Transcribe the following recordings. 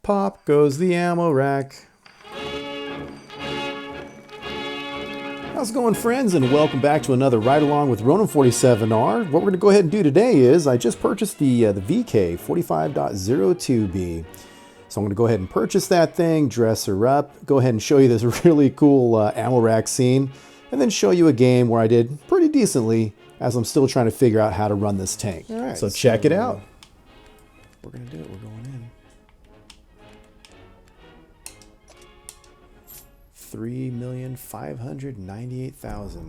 Pop goes the ammo rack. How's it going, friends, and welcome back to another ride-along with Ronin 47R. What we're going to go ahead and do today is I just purchased the VK 45.02B. So I'm going to go ahead and purchase that thing, dress her up, go ahead and show you this really cool ammo rack scene, and then show you a game where I did pretty decently as I'm still trying to figure out how to run this tank. All right, so check it out. We're going to do it. We're going in. 3,598,000.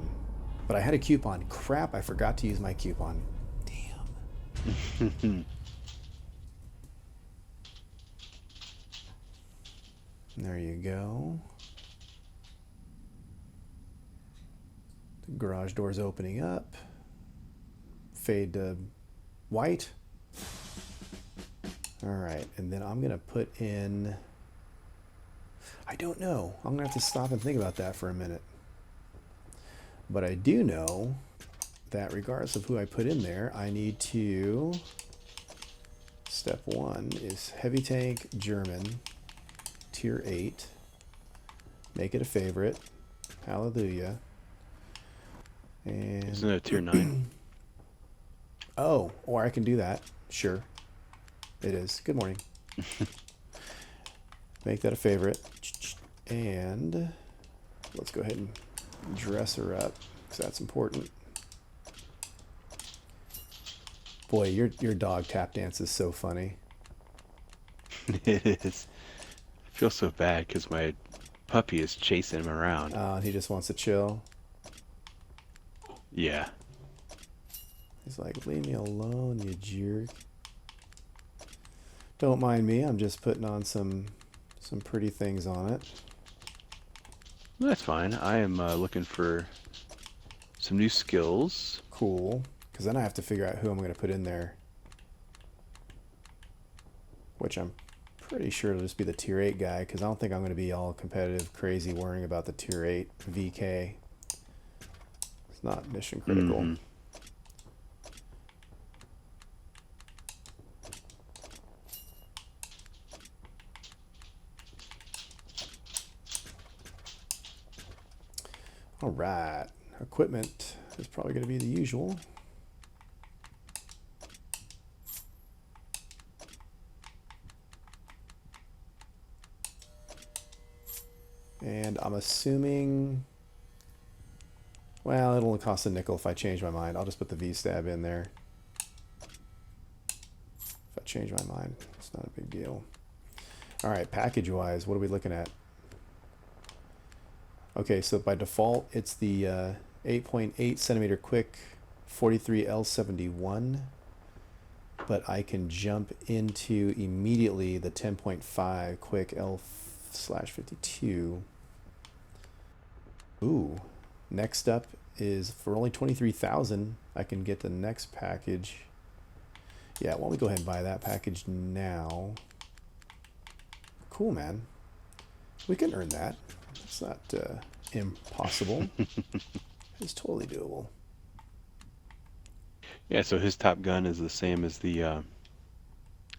But I had a coupon. Crap, I forgot to use my coupon. Damn. There you go. The garage door's opening up. Fade to white. All right, and then I'm gonna put in, I don't know. I'm gonna have to stop and think about that for a minute. But I do know that regardless of who I put in there, I need to, step one is heavy tank German, tier 8. Make it a favorite. Hallelujah. And isn't it a tier 9? Oh, or I can do that. Sure. It is. Good morning. Make that a favorite. And let's go ahead and dress her up because that's important. Boy, your dog tap dance is so funny. It is. I feel so bad because my puppy is chasing him around. He just wants to chill. Yeah. He's like, leave me alone, you jerk. Don't mind me. I'm just putting on some pretty things on it. That's fine. I am looking for some new skills. Cool. Because then I have to figure out who I'm going to put in there. Which I'm pretty sure it'll just be the tier 8 guy. Because I don't think I'm going to be all competitive, crazy, worrying about the tier 8 VK. It's not mission critical. Mm-hmm. All right, equipment is probably going to be the usual. And I'm assuming, well, it'll only cost a nickel if I change my mind. I'll just put the V-stab in there. If I change my mind, it's not a big deal. All right, package-wise, what are we looking at? Okay, so by default, it's the 8.8 centimeter quick 43L71, but I can jump into immediately the 10.5 quick L/52. Ooh, next up is for only 23,000, I can get the next package. Yeah, why don't we go ahead and buy that package now? Cool, man. We can earn that. It's not impossible. It's totally doable. Yeah, so his top gun is the same as the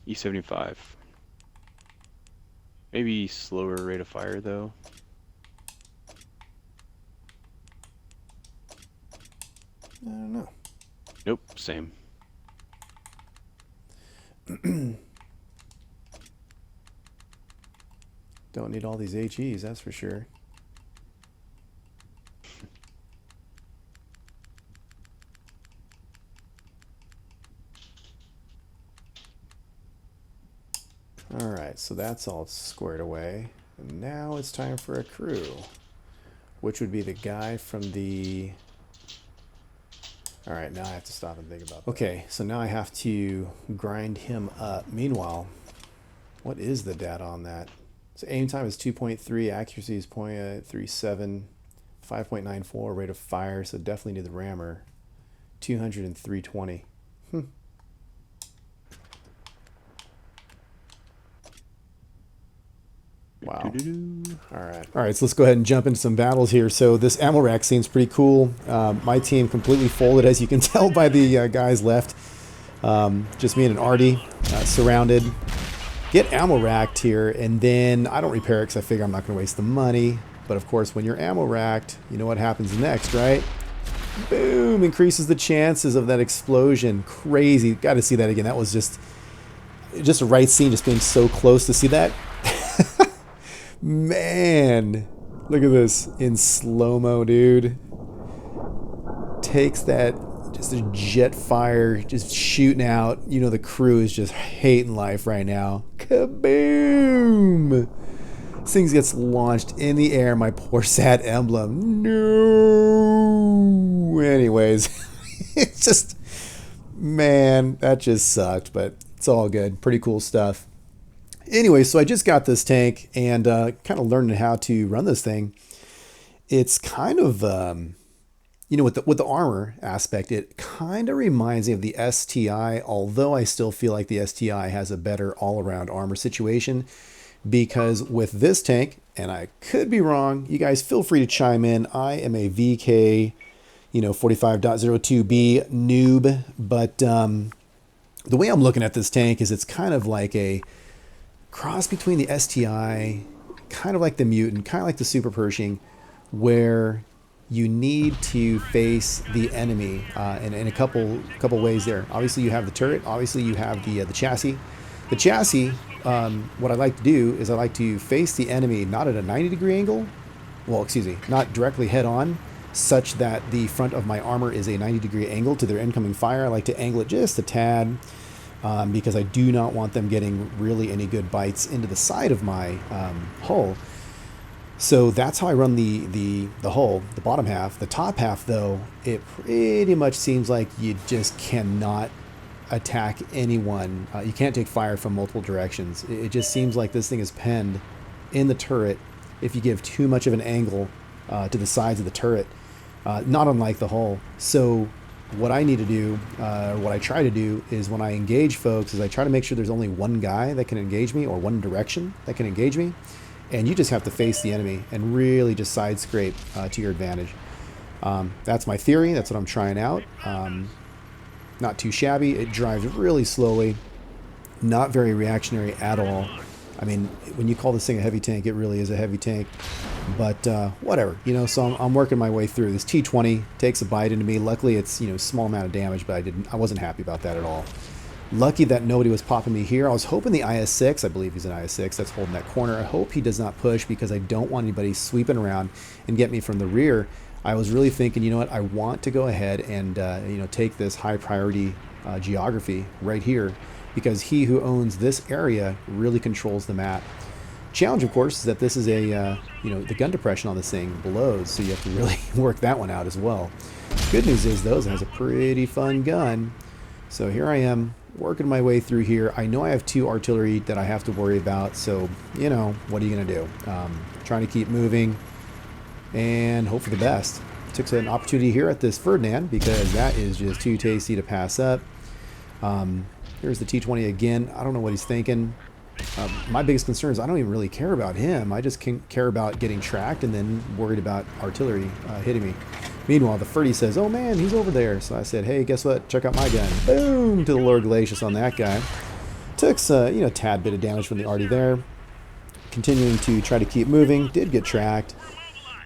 E75. Maybe slower rate of fire, though. I don't know. Nope, same. Don't need all these HEs, that's for sure. All right, so that's all squared away. And now it's time for a crew, which would be the guy from the... All right, now I have to stop and think about that. Okay, so now I have to grind him up. Meanwhile, what is the data on that? So aim time is 2.3, accuracy is 0.37, 5.94 rate of fire, so definitely need the rammer. 200 and 320. Wow. All right, so let's go ahead and jump into some battles here. So this ammo rack seems pretty cool. My team completely folded, as you can tell by the guys left. Just me and an Artie surrounded. get ammo racked here, and then I don't repair it because I figure I'm not going to waste the money. But of course, when you're ammo racked, you know what happens next, right? Boom! Increases the chances of that explosion. Crazy. Got to see that again. That was just a right scene, just being so close to see that. Man, look at this in slow-mo, dude. Takes that, just a jet fire, just shooting out. You know the crew is just hating life right now. Kaboom! This thing gets launched in the air. My poor sad emblem. No. Anyways, it's just, man, that just sucked, but it's all good. Pretty cool stuff. Anyway, so I just got this tank and kind of learning how to run this thing. It's kind of, you know, with the armor aspect, it kind of reminds me of the STI, although I still feel like the STI has a better all-around armor situation. Because with this tank, and I could be wrong, you guys feel free to chime in. I am a VK, 45.02B noob, but the way I'm looking at this tank is it's kind of like a cross between the STI, kind of like the Mutant, kind of like the Super Pershing, where you need to face the enemy in a couple ways there. Obviously, you have the turret. Obviously, you have the chassis. The chassis, what I like to do is I like to face the enemy not at a 90-degree angle, well, excuse me, not directly head-on, such that the front of my armor is a 90-degree angle to their incoming fire. I like to angle it just a tad because I do not want them getting really any good bites into the side of my hull. So that's how I run the hull, the bottom half. The top half, though, it pretty much seems like you just cannot attack anyone. You can't take fire from multiple directions. It just seems like this thing is penned in the turret if you give too much of an angle to the sides of the turret, not unlike the hull. So what I need to do, or what I try to do, is when I engage folks, is I try to make sure there's only one guy that can engage me, or one direction that can engage me, and you just have to face the enemy and really just side scrape to your advantage. That's my theory. That's what I'm trying out. Not too shabby. It drives really slowly, not very reactionary at all. I mean, when you call this thing a heavy tank, it really is a heavy tank, but whatever, so I'm working my way through. This T20 takes a bite into me. Luckily, it's, small amount of damage, but I wasn't happy about that at all. Lucky that nobody was popping me here. I was hoping the IS-6, I believe he's an IS-6, that's holding that corner. I hope he does not push because I don't want anybody sweeping around and get me from the rear. I was really thinking, you know what, I want to go ahead and, take this high priority geography right here, because he who owns this area really controls the map. Challenge, of course, is that this is a, the gun depression on this thing blows, so you have to really work that one out as well. Good news is, though, it has a pretty fun gun. So here I am, working my way through here. I know I have 2 artillery that I have to worry about, so, what are you going to do? Trying to keep moving and hope for the best. Took an opportunity here at this Ferdinand because that is just too tasty to pass up. Here's the T20 again. I don't know what he's thinking. My biggest concern is I don't even really care about him. I just care about getting tracked and then worried about artillery hitting me. Meanwhile, the Ferdy says, oh man, he's over there. So I said, hey, guess what? Check out my gun. Boom! To the Lord Glacius on that guy. Took a tad bit of damage from the arty there. Continuing to try to keep moving. Did get tracked.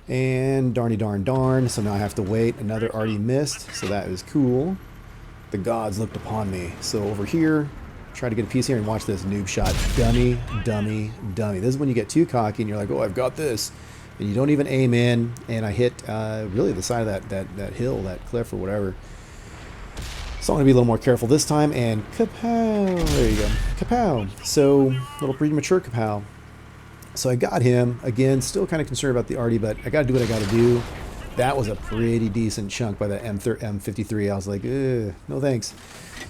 And darny darn. So now I have to wait. Another arty missed. So that is cool. The gods looked upon me. So over here, try to get a piece here and watch this noob shot. Dummy, dummy, dummy. This is when you get too cocky and you're like, oh, I've got this. And you don't even aim in. And I hit really the side of that hill, that cliff or whatever. So I'm going to be a little more careful this time. And kapow. There you go. Kapow. So a little premature kapow. So I got him. Again, still kind of concerned about the arty, but I got to do what I got to do. That was a pretty decent chunk by that M53. I was like, no thanks.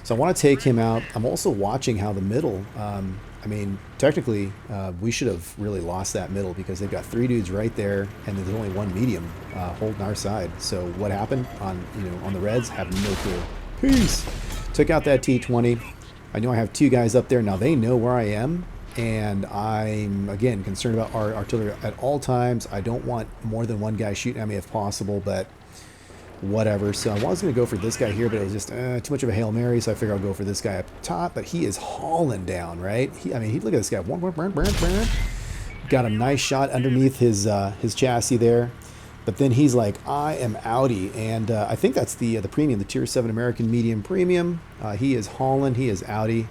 So I want to take him out. I'm also watching how the middle, I mean, technically, we should have really lost that middle because they've got 3 dudes right there, and there's only 1 medium holding our side. So what happened on, on the Reds? Have no clue. Peace. Took out that T20. I know I have 2 guys up there. Now they know where I am. And I'm, again, concerned about our artillery at all times. I don't want more than 1 guy shooting at me if possible, but whatever. So I was going to go for this guy here, but it was just too much of a Hail Mary, so I figured I'll go for this guy up top. But he is hauling down, right? I mean, look at this guy. Got a nice shot underneath his chassis there. But then he's like, I am outie. And I think that's the premium, the Tier 7 American Medium Premium. He is hauling. He is outie.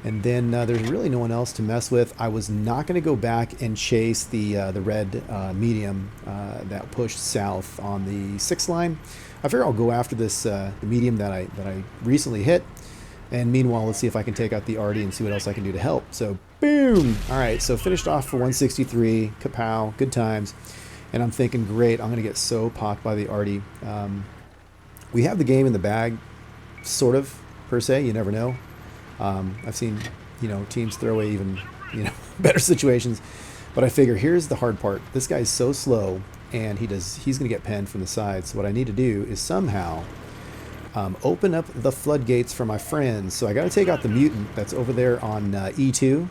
And then there's really no one else to mess with. I was not going to go back and chase the red medium that pushed south on the 6th line. I figure I'll go after this the medium that I recently hit. And meanwhile, let's see if I can take out the Artie and see what else I can do to help. So, boom! All right, so finished off for 163. Kapow, good times. And I'm thinking, great, I'm going to get so popped by the Artie. We have the game in the bag, sort of, per se. You never know. I've seen, teams throw away even, better situations. But I figure here's the hard part. This guy's so slow, and he's going to get penned from the side. So what I need to do is somehow open up the floodgates for my friends. So I got to take out the mutant that's over there on E2.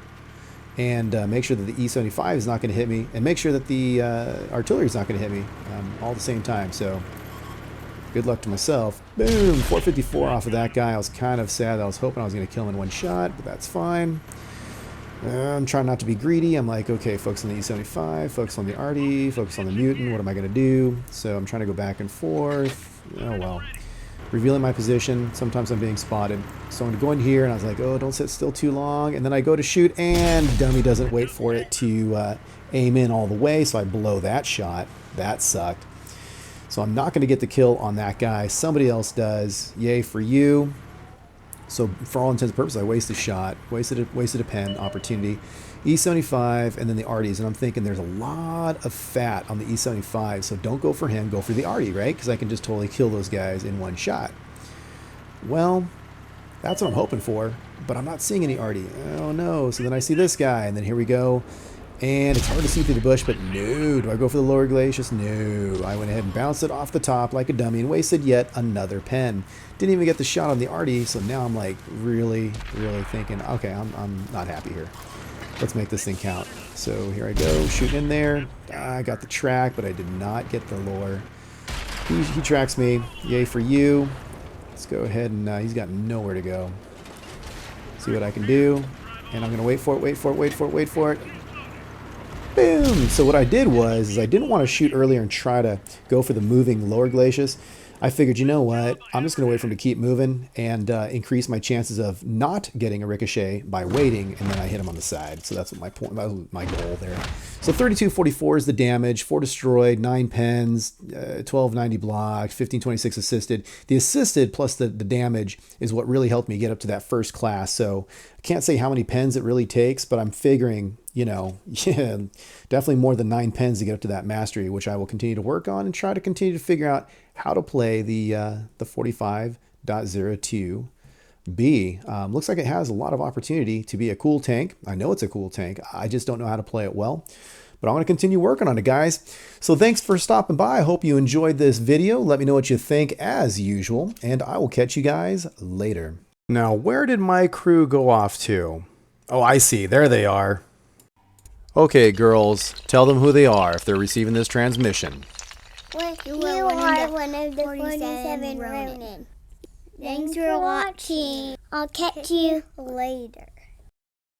And make sure that the E75 is not going to hit me, and make sure that the artillery is not going to hit me all at the same time. So good luck to myself. Boom, 454 off of that guy. I was kind of sad. I was hoping I was going to kill him in one shot, but that's fine. I'm trying not to be greedy. I'm like, okay, focus on the E75, focus on the Artie, focus on the mutant. What am I going to do? So I'm trying to go back and forth. Oh, well. Revealing my position. Sometimes I'm being spotted. So I'm going to go in here, and I was like, oh, don't sit still too long. And then I go to shoot, and dummy doesn't wait for it to aim in all the way, so I blow that shot. That sucked. So I'm not going to get the kill on that guy. Somebody else does. Yay for you. So for all intents and purposes, I wasted a shot. Wasted a pen opportunity. E75, and then the Arties. And I'm thinking there's a lot of fat on the E75, so don't go for him. Go for the Artie, right? Because I can just totally kill those guys in one shot. Well, that's what I'm hoping for, but I'm not seeing any Artie. Oh, no. So then I see this guy, and then here we go. And it's hard to see through the bush, but no. Do I go for the lower glacius? No. I went ahead and bounced it off the top like a dummy and wasted yet another pen. Didn't even get the shot on the Artie, so now I'm like really, really thinking, okay, I'm not happy here. Let's make this thing count. So here I go, shooting in there. I got the track, but I did not get the lure. He tracks me. Yay for you. Let's go ahead and he's got nowhere to go. See what I can do. And I'm going to wait for it. Boom! So what I did was I didn't want to shoot earlier and try to go for the moving lower glacius. I figured, you know what, I'm just going to wait for him to keep moving and increase my chances of not getting a ricochet by waiting, and then I hit him on the side. So that's what my point, that was my goal there. So 3244 is the damage, 4 destroyed, 9 pens, 1290 blocked, 1526 assisted. The assisted plus the damage is what really helped me get up to that first class. So I can't say how many pens it really takes, but I'm figuring, yeah, definitely more than 9 pens to get up to that mastery, which I will continue to work on and try to continue to figure out how to play the 45.02B. Looks like it has a lot of opportunity to be a cool tank. I know it's a cool tank. I just don't know how to play it well. But I'm going to continue working on it, guys. So thanks for stopping by. I hope you enjoyed this video. Let me know what you think as usual, and I will catch you guys later. Now, where did my crew go off to? Oh, I see. There they are. Okay, girls, tell them who they are if they're receiving this transmission. You are one of the 47 Ronin. Thanks for watching. I'll catch you later.